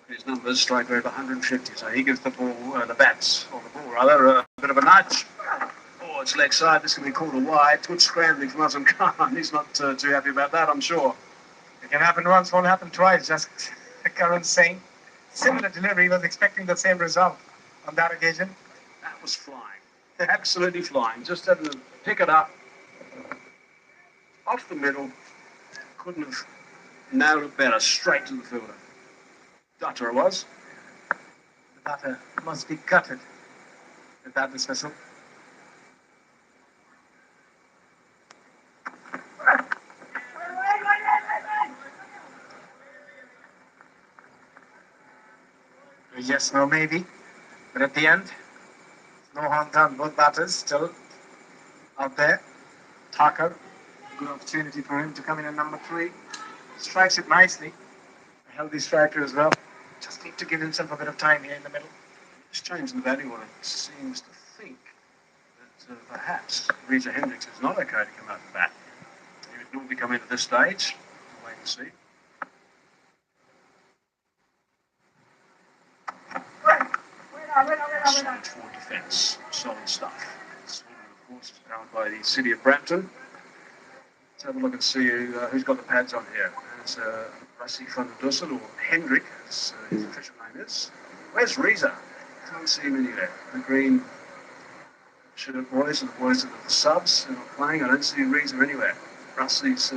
His numbers, strike rate 150, so he gives the ball, the bats, or the ball rather, a bit of a nudge. Oh, it's leg side. This can be called a wide. Good scrambling from Azam Khan. He's not too happy about that, I'm sure. It can happen once, won't happen twice. Just Karan saying similar delivery, was expecting the same result on that occasion. That was flying. Absolutely flying. Just had to pick it up off the middle. Couldn't have nailed it better. Straight to the fielder. Gutter it was. The batter must be gutted with that dismissal. Yes, no, maybe. But at the end, no harm done. Both batters still out there. Thakur, good opportunity for him to come in at number 3. Strikes it nicely. A healthy striker as well. Just need to give himself a bit of time here in the middle. Just changing the batting order. Seems to think that perhaps Reza Hendricks is not okay to come out and bat. He would normally come in at this stage. We'll wait and see. Solid forward defence. Solid stuff. Sweden, of course, is powered by the city of Brampton. Let's have a look and see who's got the pads on here. There's Rassi van der Dussen, or Hendrik, as his official name is. Where's Reza? Can't see him anywhere. The green shirt boys and the boys of the subs are not playing. I don't see Reza anywhere. Rassi's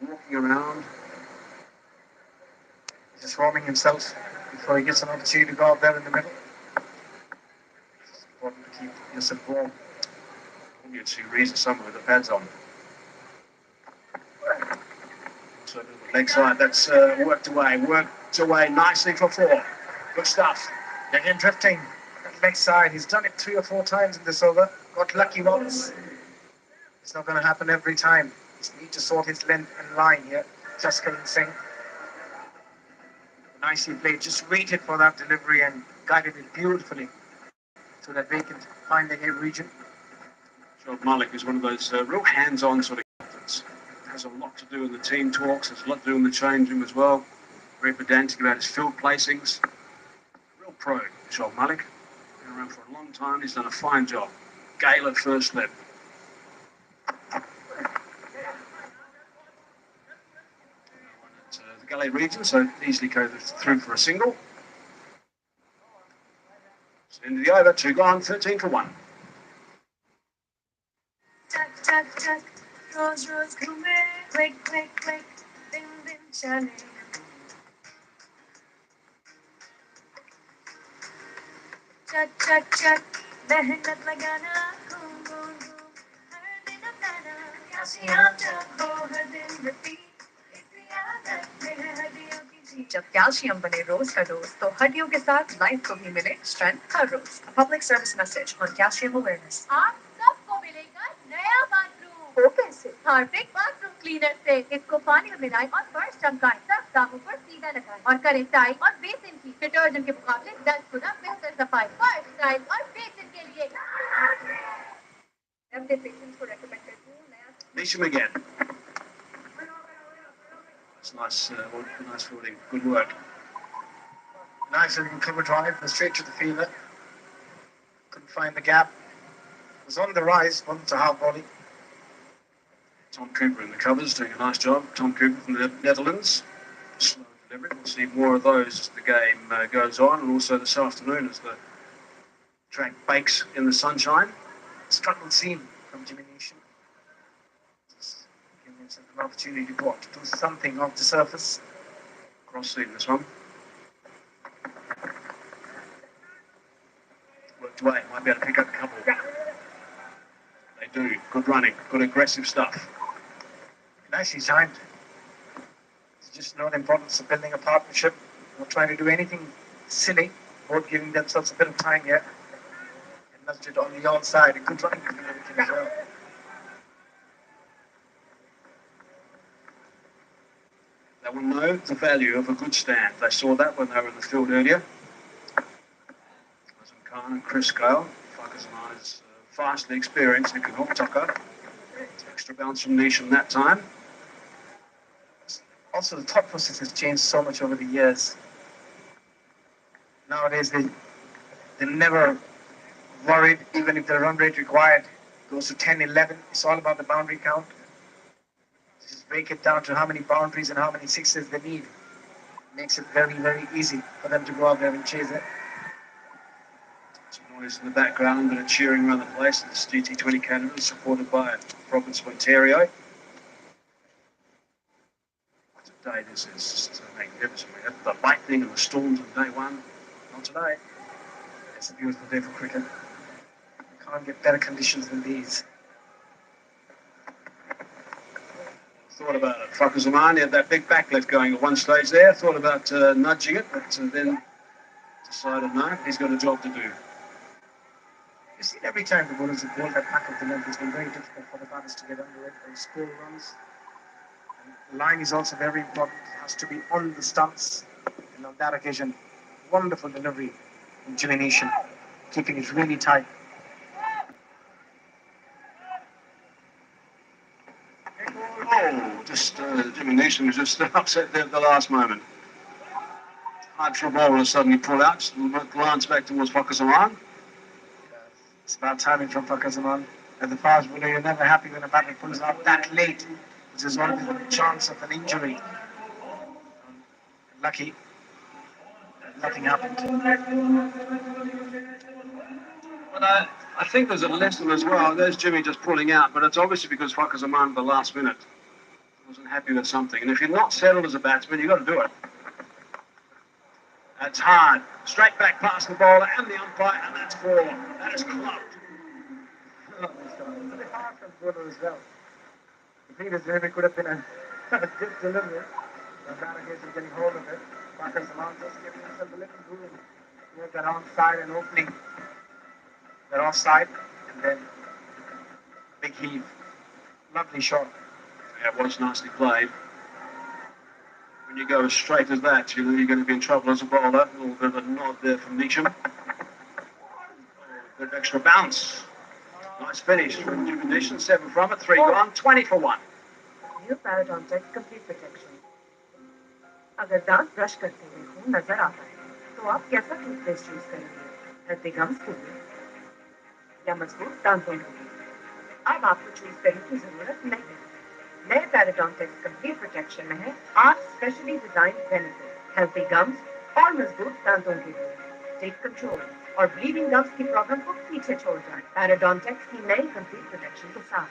walking around. He's just warming himself before he gets an opportunity to go out there in the middle. It's important to keep yourself warm. You'd see Reza somewhere with the pads on. So leg side, that's worked away nicely for 4. Good stuff. Again drifting that leg side. He's done it 3 or 4 times in this over. Got lucky once. It's not going to happen every time. Just need to sort his length and line here. Jaskaran Singh. Nicely played. Just waited for that delivery and guided it beautifully to that vacant fine leg region. Shoaib Malik is one of those real hands-on sort of captains. Has a lot to do in the team talks. Has a lot to do in the change room as well. Very pedantic about his field placings. Real pro, Shoaib Malik. Been around for a long time. He's done a fine job. Gale at first slip. The Galley region, so easily goes through for a single. So into the over, 2 gone, 13 for 1. Tuck, tuck, tuck, rose, rose, come click, click, click, dim, dim, chale. Chak, chak, chak, mehnat lagana, boom, boom, boom, har din apnana, calcium jab ho, har din repeat. जब calcium बने रोज का dose तो हड्डियों के साथ life को भी मिले स्ट्रेंथ हर रोज a public service message on calcium awareness आप सबको मिलेगा नया बाथरूम वो कैसे हार्पिक बाथरूम क्लीनर से इसको पानी में मिलाएं और फर्श चमकाएं सब दागों पर सीधा लगाएं और करें टाइल और बेसिन की डिटर्जेंट के मुकाबले 10 गुना बेहतर सफाई फर्श टाइल और बेसिन के लिए अपने पेशेंट्स को रेकमेंड करती हूं नया Nisham again. That's nice fielding. Good work. Nice and cover drive, straight to the fielder. Couldn't find the gap. Was on the rise, wasn't a hard volley. Tom Cooper in the covers doing a nice job. Tom Cooper from the Netherlands. Slow delivery. We'll see more of those as the game goes on, and also this afternoon as the track bakes in the sunshine. Struggle seen from Jimmy Nation. Giving himself an opportunity to go out to do something off the surface. Cross seam this one. Worked away. Might be able to pick up a couple. They do. Good running. Good aggressive stuff. Nicely timed. It's just not the importance of building a partnership. Not trying to do anything silly. Both giving themselves a bit of time here. And nudged it on the onside. A good running as well. They will know the value of a good stand. They saw that when they were in the field earlier. Azam Khan and Chris Gale. Fakazan is vastly experienced and can hook Tucker. Extra bounce from Nisham that time. Also, the thought process has changed so much over the years. Nowadays, they're never worried, even if the run rate required goes to 10, 11. It's all about the boundary count. Just break it down to how many boundaries and how many sixes they need. Makes it very, very easy for them to go out there and chase it. Some noise in the background, but a cheering around the place. This t20 Canada, supported by Province of Ontario. What a day this is! Just magnificent. We had the lightning and the storms on day one. Not today. It's a beautiful day for cricket. You can't get better conditions than these. Thought about it. Fakhar Zaman had that big backlift going at one stage there. Thought about nudging it, but then decided no, he's got a job to do. You see, every time the bowlers have bowled that back of the length, it's been very difficult for the batters to get under it and score runs. And the line is also very important. It has to be on the stumps. And on that occasion, wonderful delivery from Jimmy Neesham, keeping it really tight. Oh, just Jimmy Neesham was just upset there at the last moment. Hard for a bowler to suddenly pull out, just a little bit glance back towards Fakhar Zaman. It's about timing from Fakhar Zaman. As a fast bowler, you're never happy when a batter pulls out that late, which is always a chance of an injury. Lucky, nothing happened. But I think there's a lesson as well. There's Jimmy just pulling out, but it's obviously because Fakhar Zaman at the last minute wasn't happy with something. And if you're not settled as a batsman, you've got to do it. That's hard. Straight back past the bowler and the umpire, and that's 4. That is clubbed. It's a bit hard from bowler as well. The previous delivery could have been a good delivery. The batter is getting hold of it. Fakhar Zaman just giving himself a little room towards that onside and opening. They're offside, and then big heave. Lovely shot. Yeah, it was nicely played. When you go as straight as that, you know you're going to be in trouble as a bowler. A little bit of a nod there from Neesham. A bit of extra bounce. Nice finish from Jimmy Neesham. 7 from it, 3 gone, 20 for 1. New Paragon Tech Complete Protection. अगर दांत brush करते हुए खून नजर आता है तो आप कैसा टूथपेस्ट यूज करेंगे? हेल्दी गम्स के लिए या मजबूत दांतों के लिए? अब आपको चूज करने की जरूरत नहीं है। नए पैराडोंटेक्स कंप्लीट प्रोटेक्शन में है 8 specially design benefit healthy gums और मजबूत दांतों के लिए। टेक कंट्रोल और ब्लीडिंग गम्स की प्रॉब्लम को पीछे छोड़ जाएं पैराडोंटेक्स की नई कंप्लीट प्रोटेक्शन के साथ।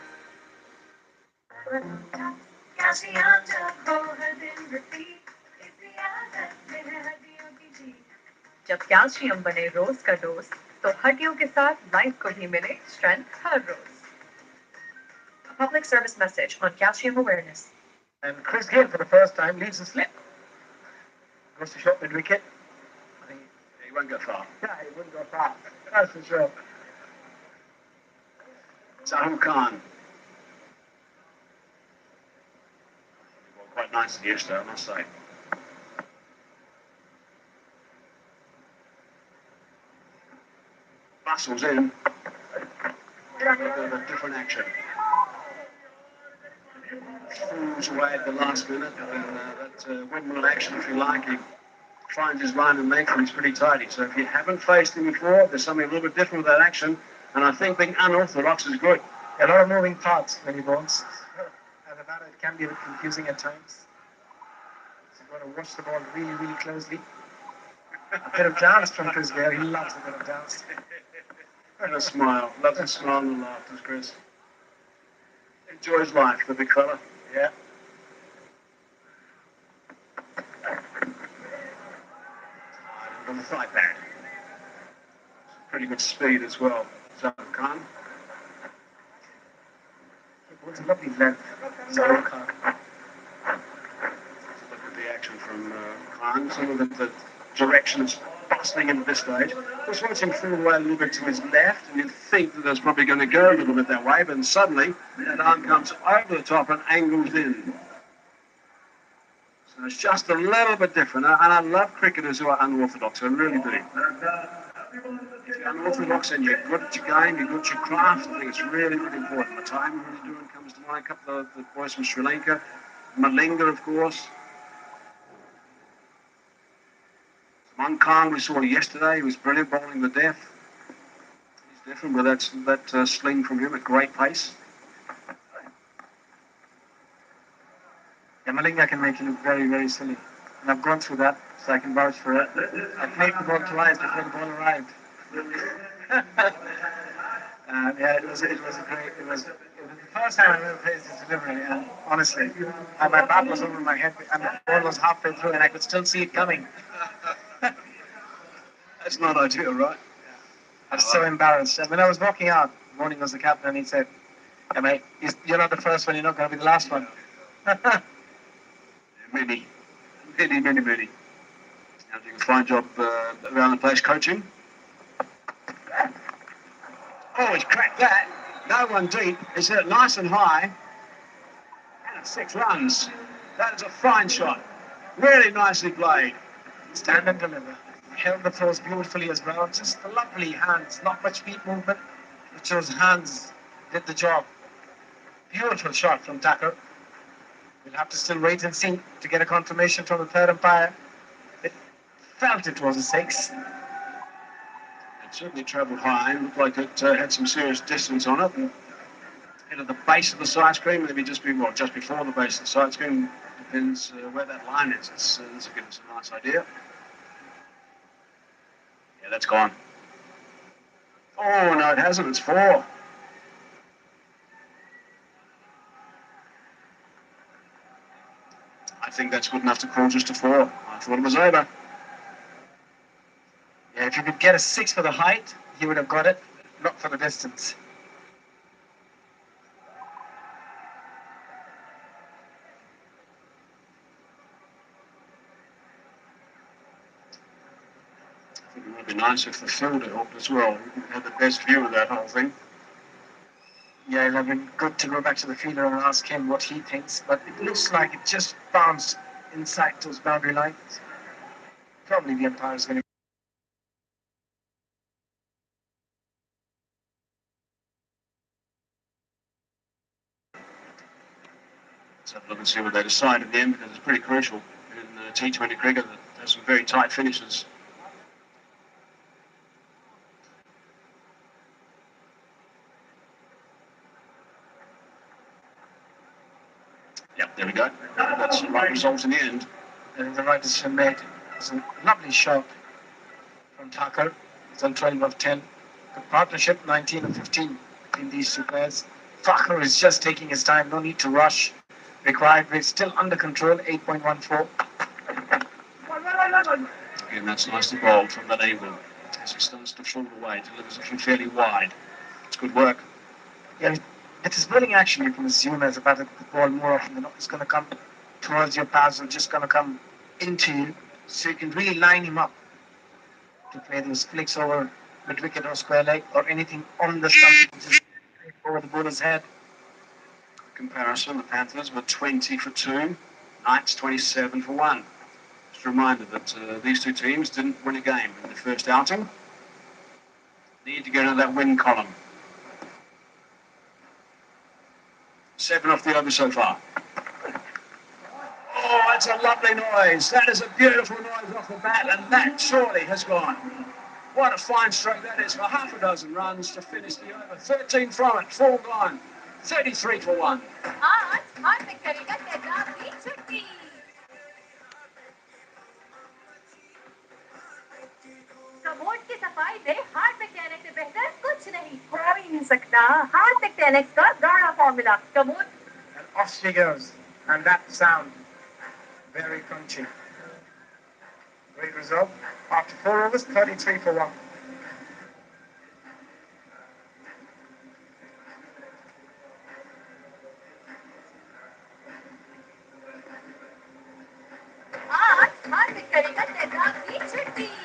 जब कैल्शियम बने रोज का डोज तो हड्डियों के साथ लाइफ को भी मिले स्ट्रेंथ हर रोज। A public service message on calcium awareness. And Chris Gayle, for the first time, leaves a slip. Goes to short mid wicket. I think He won't go far. yeah, he wouldn't go far. That's for sure. Zahul Khan. Quite nice yesterday, I must say. Bustles in. A bit of a different action. Falls away at the last minute. That windmill action, if you like, he finds his line and makes it's pretty tidy. So if you haven't faced him before, there's something a little bit different with that action. And I think being unorthodox is good. A lot of moving parts when he bowls. As a batter, it can be a bit confusing at times. So you've got to watch the ball really, really closely. A bit of dance from Chris Gayle. He loves a bit of dance. And a smile. Loves a smile and laughter, Chris. Enjoys life, the big fella. Yeah. On the thigh pad. Pretty good speed as well. Zahul Khan. He bowls a lovely length. Zahul Khan. Look at the action from Khan. Some of the directions bustling into this stage. Just watch him fall away a little bit to his left, and you'd think that it's probably going to go a little bit that way, but then suddenly that arm comes over the top and angles in. So it's just a little bit different, and I love cricketers who are unorthodox. I really do. If you're unorthodox and you're good at your game, you're good at your craft, I think it's really, really important. The time really doing comes to mind. A couple of the boys from Sri Lanka, Malinga, of course. Kong, we saw yesterday, he was brilliant bowling the death. He's different with that sling from him at great pace. Yeah, Malinga can make you look very, very silly. And I've gone through that, so I can vouch for it. I played the ball twice before the ball arrived. Yeah, it was the first time I ever faced his delivery, and honestly, my bat was over my head, and the ball was halfway through, and I could still see it coming. That's not ideal, right? I was so embarrassed. And when I was walking out, Morning was the captain, and he said, "Yeah, mate, you're not the first one, you're not going to be the last one." Many. You're doing a fine job around the place coaching. Oh, he's cracked that. No one deep. He's hit it nice and high. And it's 6 runs. That is a fine shot. Really nicely played. Stand and deliver. Held the throws beautifully as well. Just the lovely hands. Not much feet movement, but those hands did the job. Beautiful shot from Tucker. We'll have to still wait and see to get a confirmation from the third umpire. It felt it was a 6. It certainly travelled high. It looked like it had some serious distance on it. And hit at the base of the side screen, maybe just before the base of the side screen. Depends where that line is. This will give us a nice idea. Yeah, that's gone. Oh, no, it hasn't. It's 4. I think that's good enough to call just a 4. I thought it was over. Yeah, if you could get a 6 for the height, he would have got it, not for the distance. I think it would be nice if the fielder helped as well. We had the best view of that whole thing. Yeah, it would have been good to go back to the fielder and ask him what he thinks, but it looks like it just bounced inside those boundary lines. Probably the umpire is going to. Let's have a look and see what they decide at the end, because it's pretty crucial in T20 cricket. There's some very tight finishes. Yep, there we go. That's the right result in the end. And the right decision made. It was a lovely shot from Tucker. It's on 12 of 10. Good partnership, 19 of 15 in these two players. Tucker is just taking his time, no need to rush. Required, we're still under control, 8.14. Again, that's nicely bowled from that angle. As he starts to fall away, delivers it from fairly wide. It's good work. Yeah, with his bowling action, you can assume as a batter the ball more often than not is going to come towards your pads or just going to come into you. So you can really line him up to play those flicks over mid-wicket or square leg or anything on the stump, just over the bowler's head. Comparison, the Panthers were 20 for 2, Knights 27 for 1. Just a reminder that these two teams didn't win a game in the first outing. Need to go to that win column. 7 off the over so far. Oh, that's a lovely noise. That is a beautiful noise off the bat, and that surely has gone. What a fine stroke that is for half a dozen runs to finish the over. 13 from it, 4 gone. 33 for 1. Commode की सफाई में heart mechanic से बेहतर कुछ नहीं हो ही नहीं सकता हार्ट मैकेनिक का गाढ़ा formula commode And off she goes. And that sound, very crunchy. Great result. After 4 overs, 33 for 1. आज हार्ट मैकेनिक का तेजाब की छुट्टी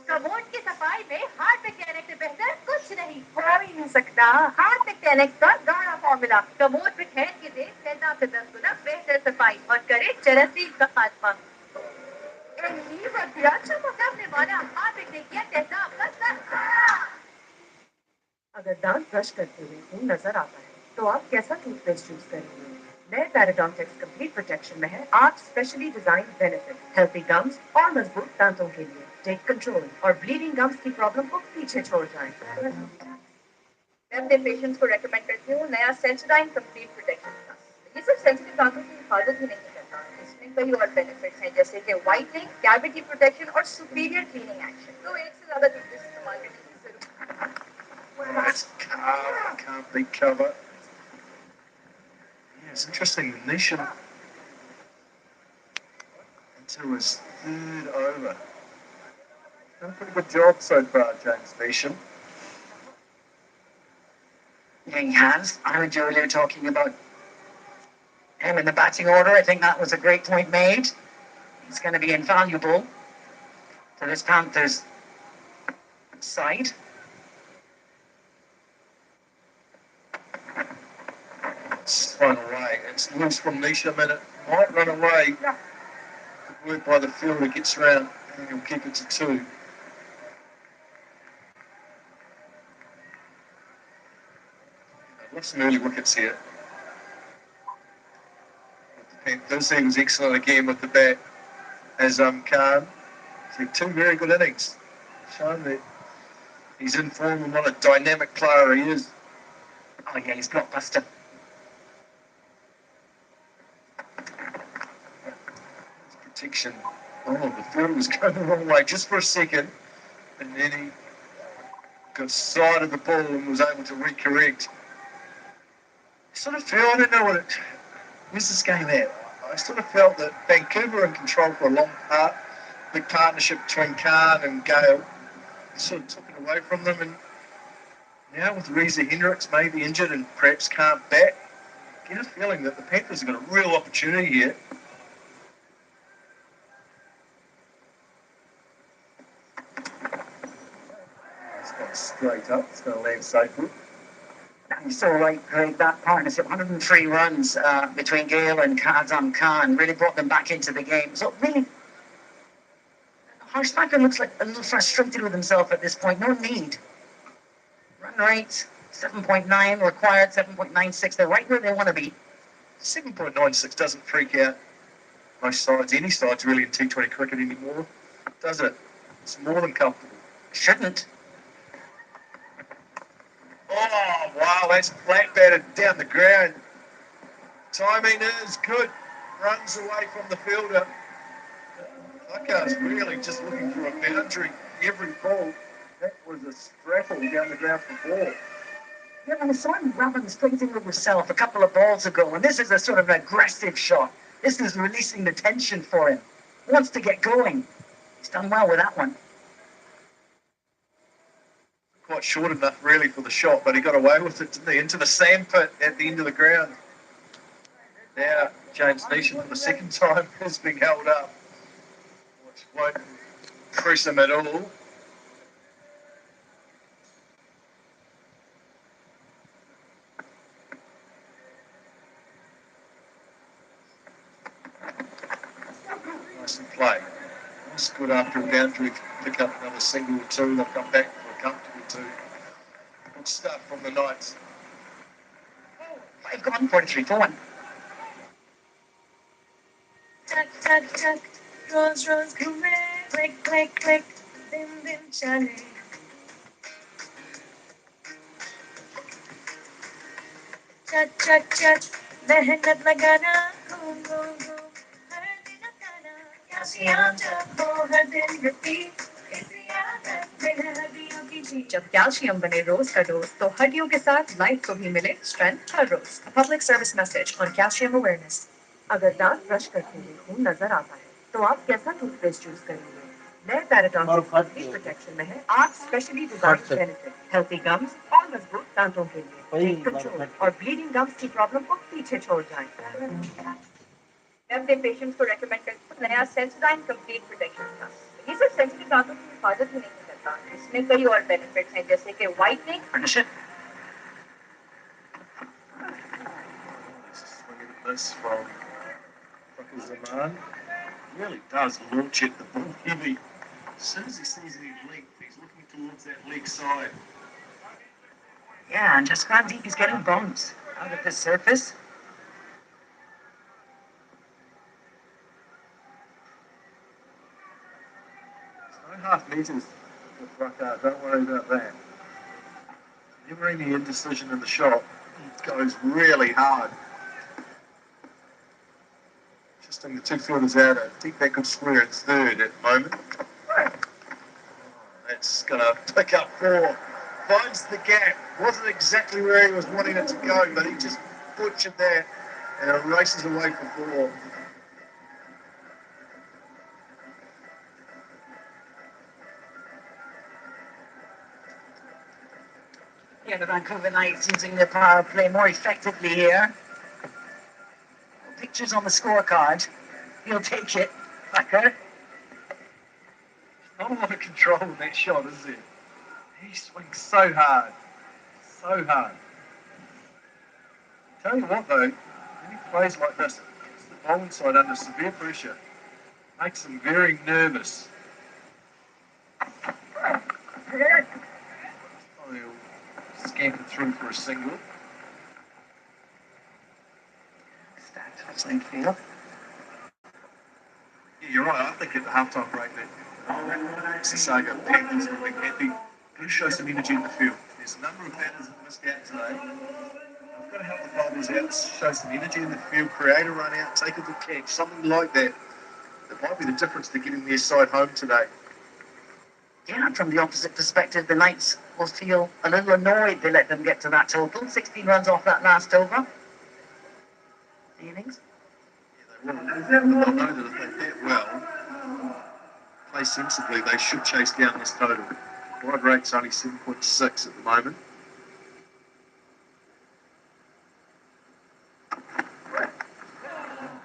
कमोड की सफाई में हार्ट मैकेनिक से बेहतर कुछ नहीं हो ही नहीं सकता हार्ट मैकेनिक का गाढ़ा फॉर्मूला कमोड में ठहर के दे तेजाब से 10 गुना बेहतर सफाई और करे जरासीम का खात्मा अगर दांत ब्रश करते हुए खून नजर आता है तो आप कैसा टूथपेस्ट यूज करेंगे नए पैराडॉन्टिक्स कंप्लीट प्रोटेक्शन में है 8 specially design benefit healthy gums और मजबूत दांतों के लिए टेक कंट्रोल और ब्लीडिंग गम्स की प्रॉब्लम को पीछे छोड़ जाएं। मैं अपने पेशेंट्स को रेकमेंड करती हूँ नया सेंसोडाइन कंप्लीट प्रोटेक्शन प्लस। ये सिर्फ सेंसिटिव दांतों की हिफाजत ही नहीं करता, इसमें कई और बेनिफिट्स हैं जैसे कि व्हाइटनिंग, कैविटी प्रोटेक्शन और सुपीरियर क्लीनिंग एक्शन। तो एक से ज्यादा टूथपेस्ट इस्तेमाल करने की जरूरत। That's can't be cover. Yeah, it's interesting. Nisha into his third over. Done a pretty good job so far, James Neesham. Yeah, he has. I heard you earlier talking about him in the batting order. I think that was a great point made. He's going to be invaluable to this Panthers side. It's run away. It's loose from Nisha, and it might run away. Good work by the fielder, gets round, and he'll keep it to 2. Lost some early wickets here. Panthers, he was excellent again with the bat as Khan. So 2 very good innings. Shown that he's in form and what a dynamic player he is. Oh, yeah, he's blockbuster. Protection. Oh, the fielder was going the wrong way just for a second, and then he got side of the ball and was able to recorrect. I sort of feel, I don't know what it. Where's this game at? I sort of felt that Vancouver were in control for a long part. The partnership between Khan and Gale sort of took it away from them, and now with Reza Hendricks maybe injured and perhaps can't bat, I get a feeling that the Panthers have got a real opportunity here. It's gone straight up. It's going to land safely. You saw right, Craig, that partnership, 103 runs between Gale and Azam Khan, really brought them back into the game. So really, Harshmaker looks like a little frustrated with himself at this point. No need. Run rate, 7.9, required 7.96. They're right where they want to be. 7.96 doesn't freak out most sides, any sides really in T20 cricket anymore, does it? It's more than comfortable. Shouldn't. Oh, wow, that's flat batted down the ground. Timing is good. Runs away from the fielder. Tucker's really just looking for a boundary every ball. That was a straffle down the ground for ball. Yeah, I saw him rubbing straight in with himself a couple of balls ago, and this is a sort of aggressive shot. This is releasing the tension for him. He wants to get going. He's done well with that one. Quite short enough, really, for the shot, but he got away with it, didn't he? Into the sandpit at the end of the ground. Now, James Neesham, for the second time, is being held up, which won't impress him at all. Nice play. It's good after a boundary, pick up another single or 2. They'll come back for a comfortable 2. Good stuff from the Knights. 5 gone, 43 for 1. Tuck, tuck, tuck, Rose, Rose, घूमे, click, click, click, दिन दिन चले. चट, चट, चट, मेहनत लगाना, घूम, घूम, घूम, हर दिन अपनाना. कैसी आदत हो हर दिन repeat, इसी आदत में है हड्डियों की जीत. जब कैल्शियम बने रोज का डोज, तो हड्डियों के साथ लाइफ को भी मिले स्ट्रेंथ हर रोज. A public service message on calcium awareness. अगर दांत ब्रश करते हुए खून नजर आता है, तो आप कैसा टूथपेस्ट चूज करेंगे? नए पैराडॉन्टिक्स कंप्लीट प्रोटेक्शन में है 8 specially design benefit healthy gums और मजबूत दांतों के लिए टेक कंट्रोल और ब्लीडिंग गम्स की प्रॉब्लम को पीछे छोड़ जाएं। मैं अपने पेशेंट्स को रेकमेंड करती हूँ नया सेंसोडाइन कंप्लीट प्रोटेक्शन प्लस। ये सिर्फ सेंसिटिव दांतों की हिफाजत ही नहीं करता, इसमें कई और बेनिफिट्स हैं जैसे कि whitening. This from Zaman really does launch at the ball heavy. As soon as he sees any length, he's looking towards that leg side. Yeah, and just gone deep. He's getting bumps out of the surface. 2.5 metres with Rucker, don't worry about that. Never any indecision in the shot. He goes really hard. Interesting, the two fielders out. I think they could square in third at the moment. That's going to pick up 4. Finds the gap. Wasn't exactly where he was wanting it to go, but he just butchered that and it races away for 4. Yeah, the Vancouver Knights using their power play more effectively here. Pictures on the scorecard. He'll take it. Backer. Not a lot of control in that shot, is there? He swings so hard. So hard. Tell you what though, when he plays like this, puts the bowling side under severe pressure. Makes them very nervous. He'll scamper through for a single. Touchline field. Yeah, you're right. I think at the halftime break that Sasago Panthers will be happy. Got to show some energy in the field. There's a number of batters that missed out today. I've got to help the bowlers out, show some energy in the field, create a run out, take a good catch, something like that. That might be the difference to getting their side home today. Yeah, and from the opposite perspective, the Knights will feel a little annoyed they let them get to that total. 16 runs off that last over. The innings. Yeah, they will. They'll know that if they bat well, play sensibly, they should chase down this total. Wide rate's only 7.6 at the moment.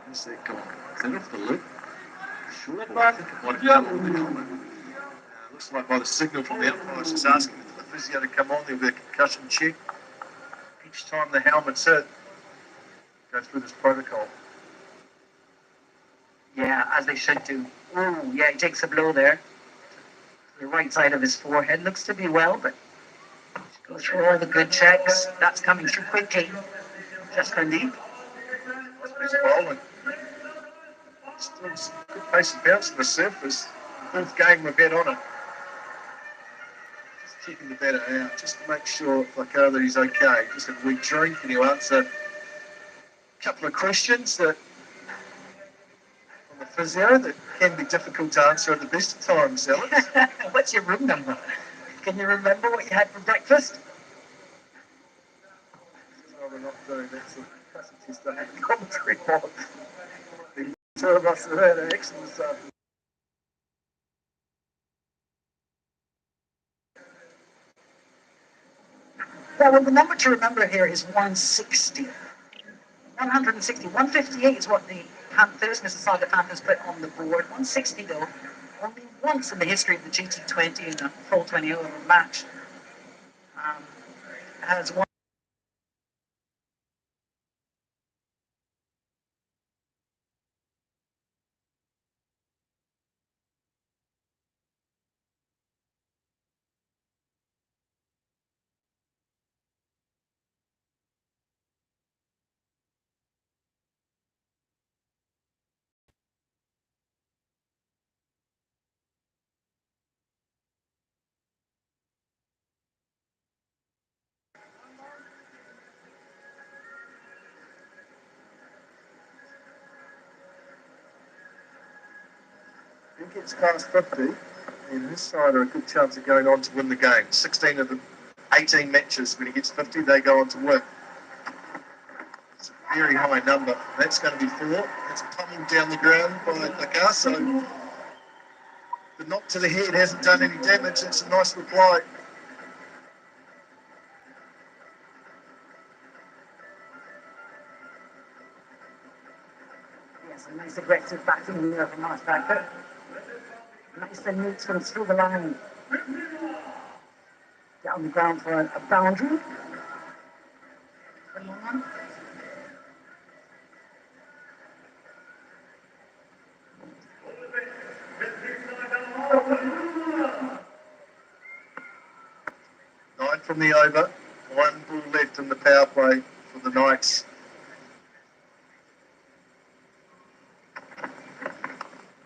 Where's that gone? Is that off the lip? Sure, I think it might have come on the comment. Looks like by the signal from the umpires, just asking the physio to come on. There'll be a concussion check. Each time the helmet's hit, go through this protocol. Yeah, as they should do. Oh, yeah, he takes a blow there. The right side of his forehead looks to be well, but go through all the good checks. That's coming through quickly. Just gone deep. It's bowling. Still some good pace and bounce on the surface. The fourth game we've had on it. Just checking the batter out, just to make sure that he's okay. Just a wee drink and he'll answer a couple of questions that from the physio that can be difficult to answer at the best of times, Alex. What's your room number? Can you remember what you had for breakfast? No, we're not doing that sort of capacity stuff. Commentary on. The two of us have had an excellent start. Well, the number to remember here is 160. 160. 158 is what the Panthers, Mississauga Panthers, put on the board. 160, though, only once in the history of the GT20 in a full 20-over match has won. If he gets past 50, and his side are a good chance of going on to win the game. 16 of the 18 matches, when he gets 50, they go on to win. It's a very high number. That's going to be 4. That's pummeled down the ground by Picasso. The knock to the head hasn't done any damage. It's a nice reply. Yes, a nice aggressive batting there from Marsh Backer. Nice and neat from through the line. Down the ground for a boundary. Come on. Nine from the over. 1 ball left in the power play for the Knights.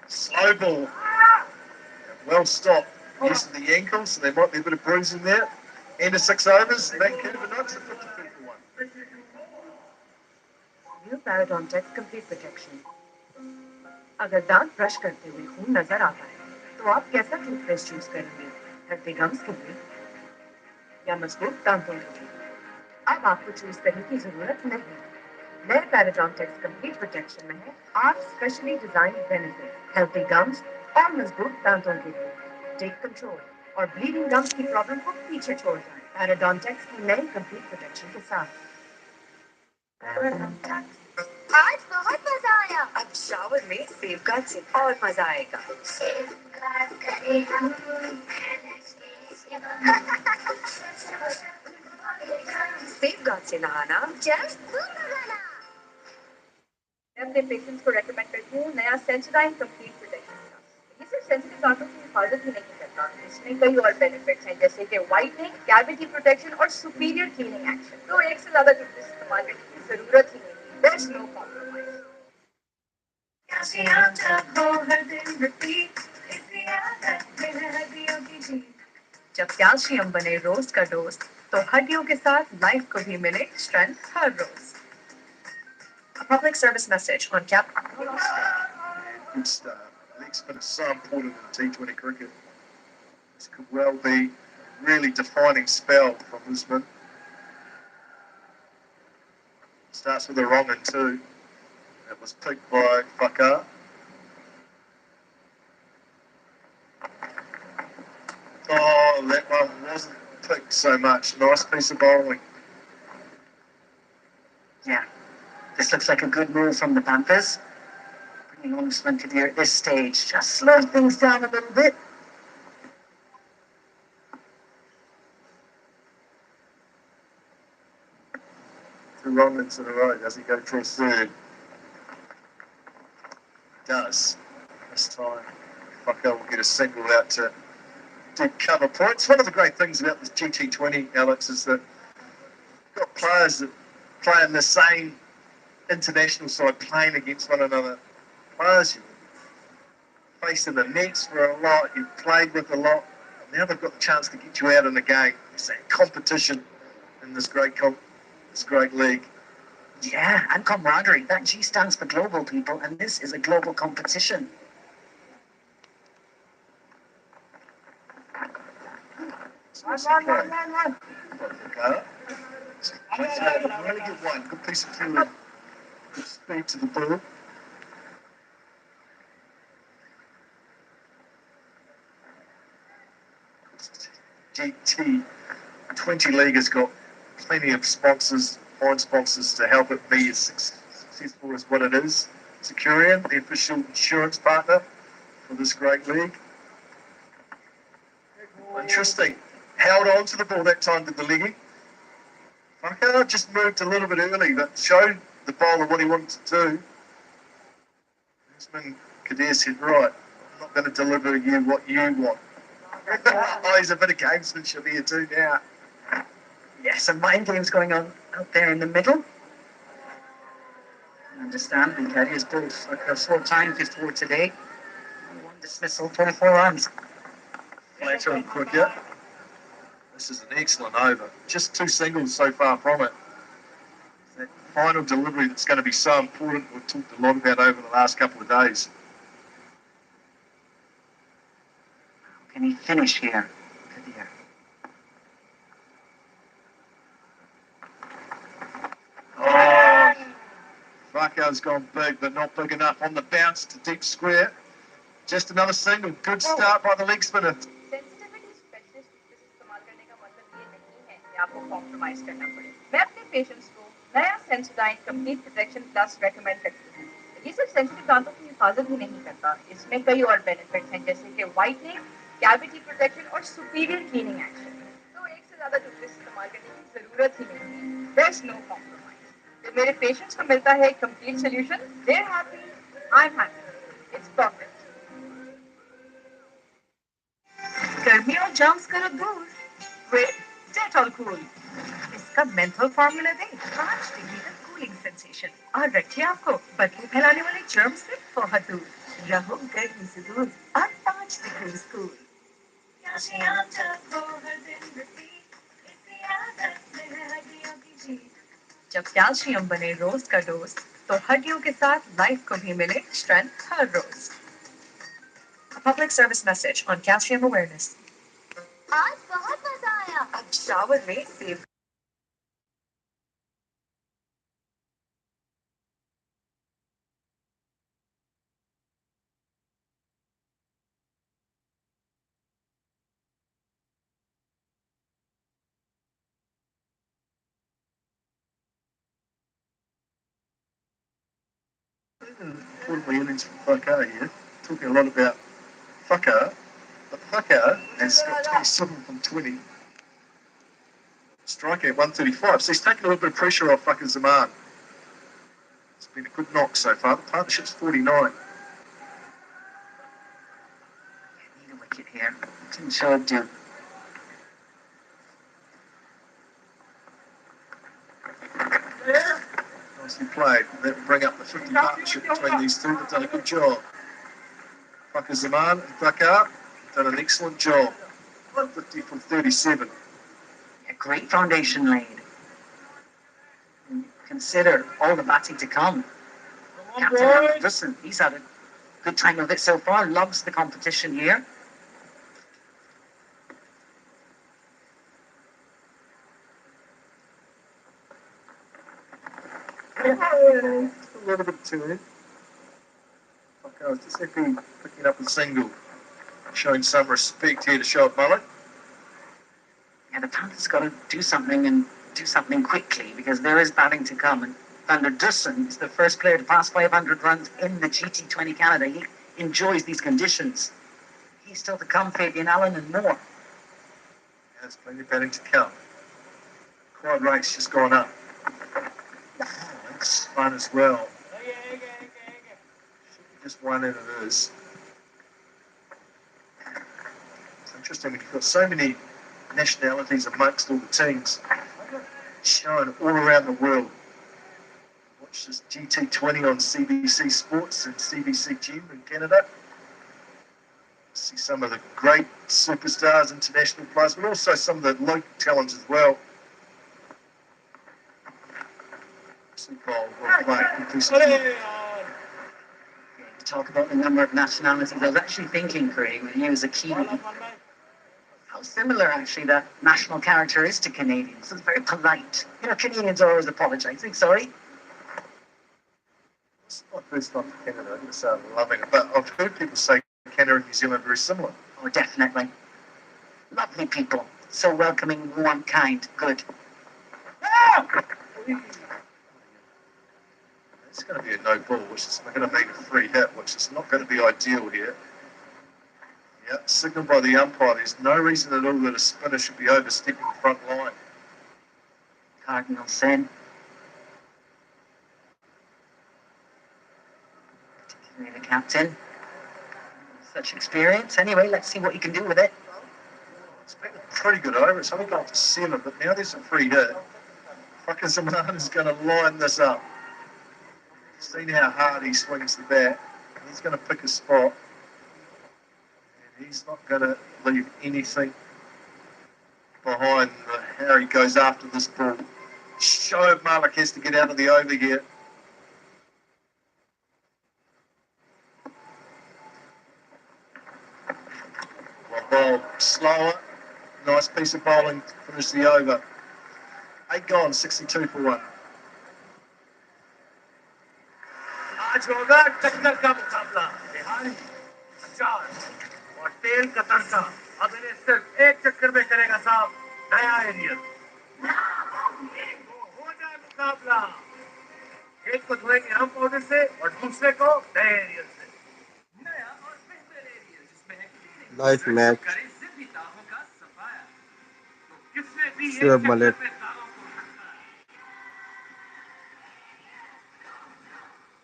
Slow ball. well stopped, using the ankle, so there might be a bit of bruising there. End of 6 overs, Vancouver Knights at 53 for 1. New parodontax complete protection. अगर दांत brush करते हुए खून नजर आता है तो आप कैसा टूथपेस्ट यूज करेंगे? हेल्दी गम्स के लिए या मजबूत दांतों के लिए? अब आपको चूज करने की जरूरत नहीं। नए पैराडॉन्टेक्स कंप्लीट प्रोटेक्शन में है 8 specially design benefit healthy gums और मजबूत दांतों के लिए। टेक कंट्रोल और ब्लीडिंग गम्स की प्रॉब्लम को पीछे छोड़ जाएं पैराडॉन्टेक्स की नई कंप्लीट प्रोटेक्शन के साथ। आज बहुत मजा आया। अब शावर में सेफगार्ड से और मजा आएगा। सेफगार्ड से नहाना जस्ट लगाना। मैं अपने पेशेंट्स को रेकमेंड करती हूँ नया सेंसोडाइन कंप्लीट प्रोटेक्शन का। ये सिर्फ सेंसिटिव दांतों की हिफाजत ही नहीं करता, इसमें कई और बेनिफिट्स हैं जैसे कि वाइटनिंग, कैविटी प्रोटेक्शन और सुपीरियर क्लीनिंग एक्शन। तो एक से ज्यादा टूथपेस्ट इस्तेमाल करने की जरूरत ही नहीं। There's no compromise. जब कैल्शियम बने रोज का डोज तो हड्डियों के साथ लाइफ को भी मिले स्ट्रेंथ हर रोज। A public service message on cap. Good start. Leg spin is so important in T20 cricket. This could well be a really defining spell from Lisbon. Starts with a wrong and two. It was picked by Fakar. Oh, that one wasn't picked so much. Nice piece of bowling. Yeah, this looks like a good move from the Panthers. Bringing on Usman Kadir at this stage, just slow things down a little bit. Two wrong runs in a row. Does he go for a third? Does. This time, Fakar will get a single out to deep cover points. One of the great things about this GT20, Alex, is that you've got players that play in the same international side playing against one another. Players you've faced in the nets for a lot, you've played with a lot. Now they've got the chance to get you out in the game. It's that competition in this great league. Yeah, and camaraderie. That G stands for global, people, and this is a global competition. Run. Really good one. Good piece of fielding. Good speed to the ball. GT20 League has got plenty of sponsors, foreign sponsors, to help it be as successful as what it is. Securian, the official insurance partner for this great league. Interesting. Held on to the ball that time, did the leggy. Fakar just moved a little bit early, but showed the bowler what he wanted to do. Usman Kadir said, right, I'm not going to deliver you what you want. Oh, he's a bit of gamesmanship here too now. Yeah, some mind games going on out there in the middle. I understand Bukari has bowled 4 times before today. 1 dismissal, 24 runs. Flatter and quicker. This is an excellent over. Just 2 singles so far from it. That final delivery that's going to be so important. We've talked a lot about over the last couple of days. Can he finish here? Kadir. Oh, Fakar's gone big, but not big enough on the bounce to deep square. Just another single. Good start by the leg spinner. Sensitivity specialist इस्तेमाल करने का मतलब ये नहीं है कि आपको compromise करना पड़े। मैं अपने पेशेंट्स को नया Sensodyne complete protection plus recommend करती हूँ। ये सिर्फ सेंसिटिव दांतों की हिफाजत ही नहीं करता, इसमें कई और बेनिफिट्स हैं जैसे कि वाइटनिंग, कैविटी प्रोटेक्शन और सुपीरियर क्लीनिंग एक्शन। तो एक से ज्यादा टूथपेस्ट इस्तेमाल करने की जरूरत ही नहीं है। There's no compromise. जब मेरे पेशेंट्स को मिलता है एक complete solution, they're happy, I'm happy. It's perfect. गर्मी और जर्म्स करो दूर with Dettol Cool. इसका मेंथल फॉर्मूला दें 5 डिग्री तक कूलिंग सेंसेशन और रखिए आपको बदबू फैलाने वाले जर्म्स से बहुत दूर। रहो गर्मी से दूर और 5 Cruise cool. जब कैल्शियम बने रोज का डोज तो हड्डियों के साथ लाइफ को भी मिले स्ट्रेंथ हर रोज. A public service message on calcium awareness. आज बहुत मजा आया. अब शावर में सेब. Quarterly innings from Thakar here, talking a lot about Thakar, but Thakar has got 27 from 20, striking at 135, so he's taken a little bit of pressure off fucking Zaman. It's been a good knock so far. The partnership's 49. Need a wicket here. Didn't show it do. Nicely played. That'll bring up the 50 partnership between these two. They've done a good job. Fucker Zaman and Thakar done an excellent job. 50 from 37. A great foundation laid. And consider all the batting to come. Captain Anderson, he's had a good time of it so far. Loves the competition here. A little bit too in. I was just happy picking up a single, showing some respect here to Shoaib Malik. Yeah, the Panthers got to do something and do something quickly because there is batting to come. And Van der Dussen is the first player to pass 500 runs in the GT20 Canada. He enjoys these conditions. He's still to come, Fabian Allen and more. Yeah, there's plenty of batting to come. Quad rate's just gone up. Oh, that's fun as well. Just one in it is. It's interesting when you've got so many nationalities amongst all the teams shown all around the world. Watch this GT20 on CBC Sports and CBC Gym in Canada. See some of the great superstars, international players, but also some of the local talents as well. Super well played. Talk about the number of nationalities. I was actually thinking, Craig, when he was a Kiwi, how similar actually that national character is to Canadians. It's very polite. You know, Canadians are always apologising. Sorry. It's my first time to Canada. I'm going to say I'm loving it, but I've heard people say Canada and New Zealand are very similar. Oh, definitely. Lovely people. So welcoming, warm, kind, good. It's going to be a no ball, which is going to make a free hit, which is not going to be ideal here. Yeah, signalled by the umpire. There's no reason at all that a spinner should be overstepping the front line. Cardinal sin. Particularly the captain. Such experience. Anyway, let's see what you can do with it. It's been a pretty good over. It's only gone to 7, but now there's a free hit. Fucking Zaman is going to line this up. Seen how hard he swings the bat. He's going to pick a spot. And he's not going to leave anything behind how he goes after this ball. Shoaib Malik has to get out of the over here. Well, ball slower. Nice piece of bowling to finish the over. 8 gone, 62 for 1. आज होगा टक्कर का मुकाबला बिहारी 50 और तेल Qatar का अब इन्हें सिर्फ एक चक्कर में करेगा साहब नया एरियल हो जाए मुकाबला एक को धोएंगे हम पाउडर से और दूसरे को नए एरियल से नया और बेहतर एरियल जिसमें है क्लीनिंग Nice match. करे जिद्दी दागों का सफाया तो किसने भी एक Shoaib चक्कर Malik. में दागों को रखा है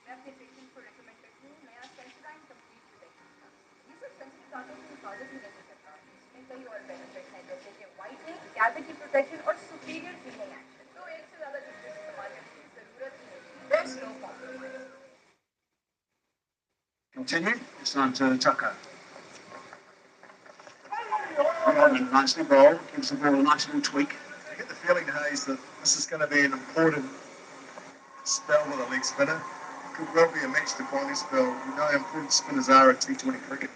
मैं अपने पेशेंट को रेकमेंड करती हूँ नया सेंसोडाइन कंप्लीट प्रोटेक्शन का. ये सिर्फ सेंसिटिव दांतों की हिफाजत ही नहीं करता, इसमें कई और बेनिफिट्स हैं जैसे कि वाइटनिंग, कैविटी प्रोटेक्शन और सुपीरियर क्लीनिंग एक्शन. तो एक से ज्यादा चीजें इस्तेमाल करने की जरूरत ही नहीं. There's no compromise. Continue. It's on to Tucker. Ronan, nicely bowled, gives the ball a nice little tweak. I get the feeling, Hayes, that this is going to be an important spell with a leg spinner. Could well be a match defining spell. You know how important spinners are at T20 cricket.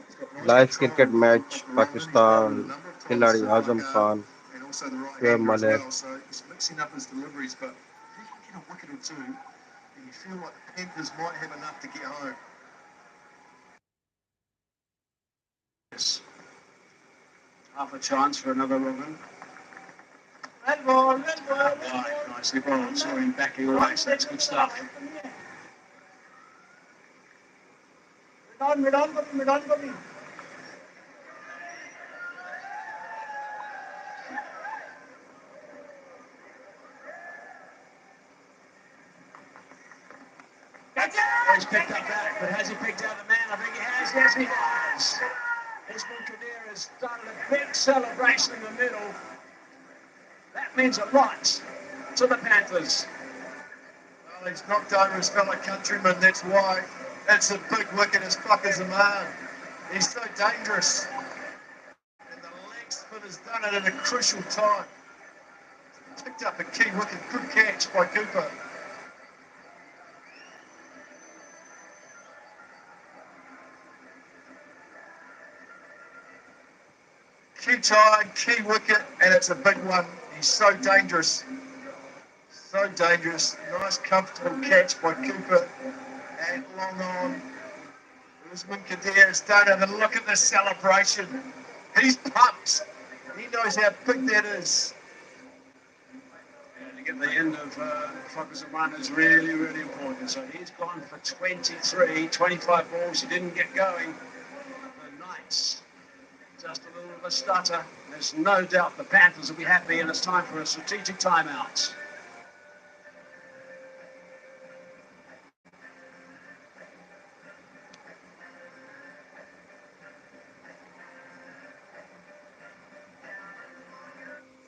He's got nice live control cricket of match the run. He's bowled it Pakistan a number of times खिलाड़ी to Azam Lanka Khan and also the right Shoaib hander as Malik well. So he's mixing up his deliveries, but if he can get a wicket or two, then you feel like the Panthers might have enough to get home. Yes. Half a chance for another Ronan. Right, nicely bowled. Saw him backing away, so that's good stuff. Oh, he's picked up that, but has he picked out the man? I think he has. Yes, he has. Ismail Kadir has started a big celebration in the middle. That means a lot to the Panthers. Well, he's knocked over his fellow countryman, that's why. That's a big wicket as fuck as a man. He's so dangerous. And the leg spin has done it at a crucial time. Picked up a key wicket, good catch by Cooper. Key time, key wicket, and it's a big one. He's so dangerous. So dangerous. Nice, comfortable catch by Cooper. And long on. Usman Kadir has done it, and look at the celebration. He's pumped. He knows how big that is. Yeah, to get the end of Focus of Run is really, really important. So he's gone for 23, 25 balls. He didn't get going. The Knights, just a little of a stutter. There's no doubt the Panthers will be happy, and it's time for a strategic timeout.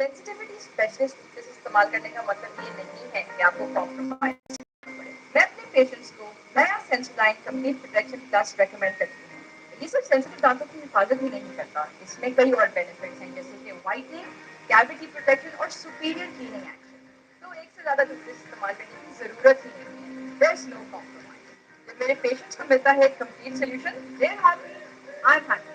Sensitivity specialist fitness इस्तेमाल करने का मतलब ये नहीं है कि आपको compromise करना पड़े। मैं अपने पेशेंट्स को नया Sensodyne complete protection plus recommend करती हूँ। ये सिर्फ सेंसिटिव दांतों की हिफाजत ही नहीं करता, इसमें कई और बेनिफिट्स हैं जैसे कि व्हाइटनिंग, कैविटी प्रोटेक्शन और सुपीरियर क्लीनिंग एक्शन। तो एक से ज्यादा टूथपेस्ट इस्तेमाल करने की जरूरत ही नहीं है। There is no compromise. जब मेरे पेशेंट्स को मिलता है complete solution, they are happy, I am happy.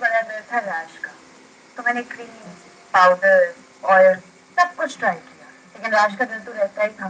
बड़ा डर था रैश का, तो मैंने क्रीम, पाउडर, ऑयल सब कुछ ट्राई किया, लेकिन रैश का डर तो रहता ही था।